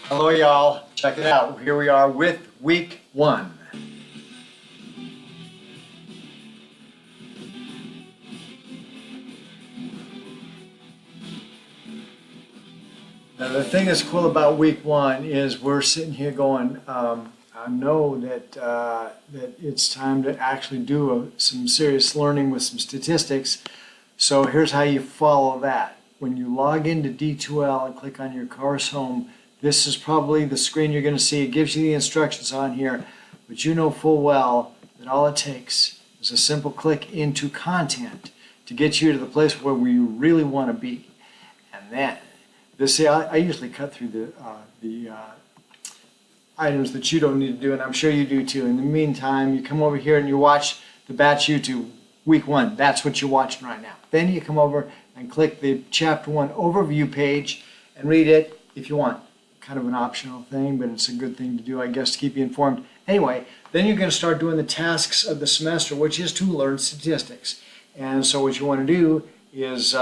Hello y'all, check it out. Here we are with week 1. Now the thing that's cool about week 1 is we're sitting here going, I know that it's time to actually do some serious learning with some statistics. So here's how you follow that. When you log into D2L and click on your course home, this is probably the screen you're going to see. It gives you the instructions on here, but you know full well that all it takes is a simple click into content to get you to the place where we really want to be. And then, I usually cut through the items that you don't need to do, and I'm sure you do too. In the meantime, you come over here and you watch the Batch YouTube week 1. That's what you're watching right now. Then you come over and click the chapter 1 overview page and read it if you want. Kind of an optional thing, but it's a good thing to do, I guess, to keep you informed. Anyway, then you're going to start doing the tasks of the semester, which is to learn statistics. And so what you want to do is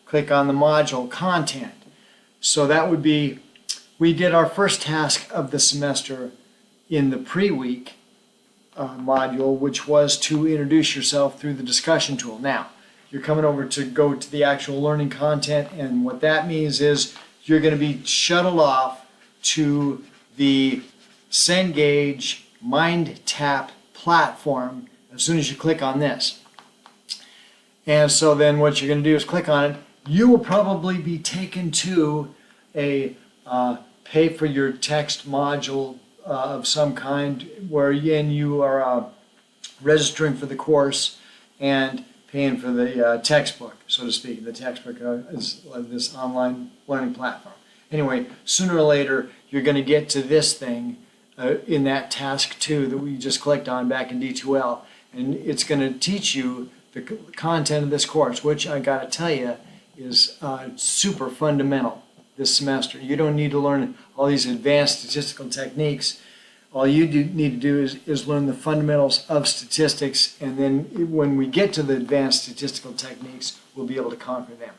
click on the module content. So that would be, we did our first task of the semester in the pre-week module, which was to introduce yourself through the discussion tool. Now, you're coming over to go to the actual learning content, and what that means is you're going to be shuttled off to the Cengage Mind Tap platform as soon as you click on this. And so then what you're going to do is click on it. You will probably be taken to a pay for your text module of some kind, wherein you are registering for the course and paying for the textbook, so to speak. The textbook is this online learning platform. Anyway, sooner or later, you're going to get to this thing in that task 2 that we just clicked on back in D2L, and it's going to teach you the content of this course, which I got to tell you is super fundamental this semester. You don't need to learn all these advanced statistical techniques. All you need to do is learn the fundamentals of statistics, and then when we get to the advanced statistical techniques, we'll be able to conquer them.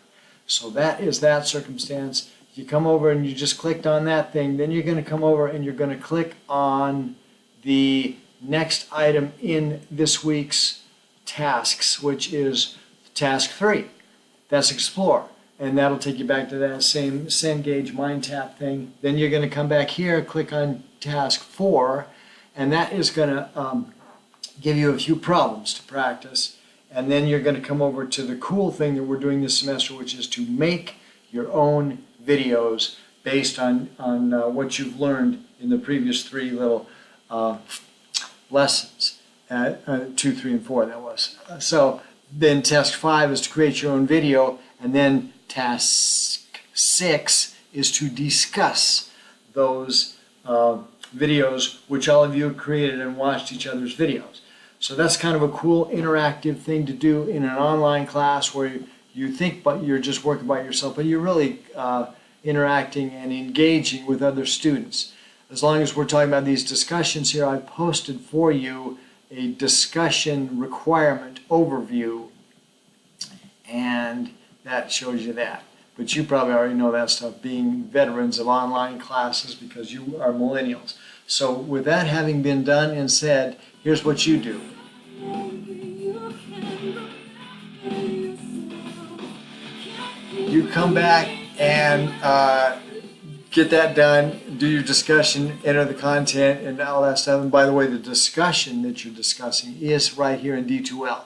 So that is that circumstance. You come over and you just clicked on that thing, then you're going to come over and you're going to click on the next item in this week's tasks, which is task 3. That's Explore. And that'll take you back to that same Cengage Mind Tap thing. Then you're going to come back here, click on task 4, and that is going to give you a few problems to practice. And then you're going to come over to the cool thing that we're doing this semester, which is to make your own videos based on what you've learned in the previous 3 little lessons, 2, 3, and 4 that was. So then task 5 is to create your own video, and then task 6 is to discuss those videos which all of you have created and watched each other's videos. So that's kind of a cool interactive thing to do in an online class where you think but you're just working by yourself, but you're really interacting and engaging with other students. As long as we're talking about these discussions here, I've posted for you a discussion requirement overview, and that shows you that. But you probably already know that stuff, being veterans of online classes, because you are millennials. So with that having been done and said, here's what you do. You come back and get that done, do your discussion, enter the content and all that stuff. And by the way, the discussion that you're discussing is right here in D2L.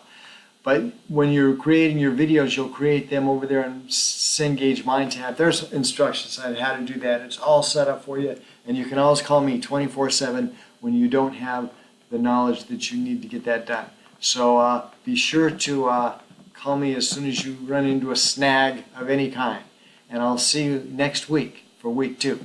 But when you're creating your videos, you'll create them over there in Cengage Mind Tap. There's instructions on how to do that. It's all set up for you. And you can always call me 24/7 when you don't have the knowledge that you need to get that done. So be sure to call me as soon as you run into a snag of any kind. And I'll see you next week for week 2.